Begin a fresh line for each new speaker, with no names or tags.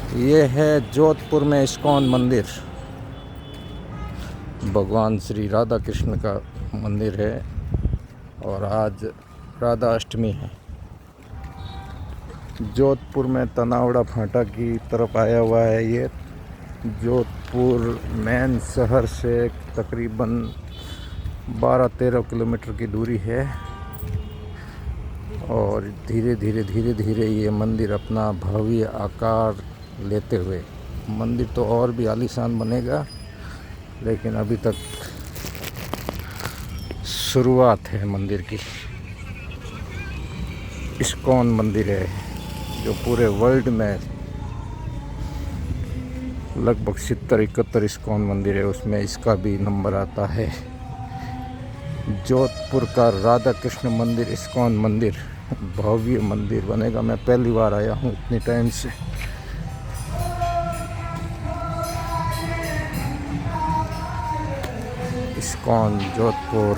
ये है जोधपुर में इस्कॉन मंदिर। भगवान श्री राधा कृष्ण का मंदिर है और आज राधा अष्टमी है। जोधपुर में तनावड़ा फाटा की तरफ आया हुआ है। ये जोधपुर मेन शहर से तकरीबन 12-13 किलोमीटर की दूरी है और धीरे धीरे ये मंदिर अपना भव्य आकार लेते हुए, मंदिर तो और भी आलीशान बनेगा, लेकिन अभी तक शुरुआत है मंदिर की। इस्कॉन मंदिर है जो पूरे वर्ल्ड में लगभग 70-71 इस्कॉन मंदिर है, उसमें इसका भी नंबर आता है। जोधपुर का राधा कृष्ण मंदिर, इस्कॉन मंदिर, भव्य मंदिर बनेगा। मैं पहली बार आया हूँ इतने टाइम से। इस्कॉन जोधपुर।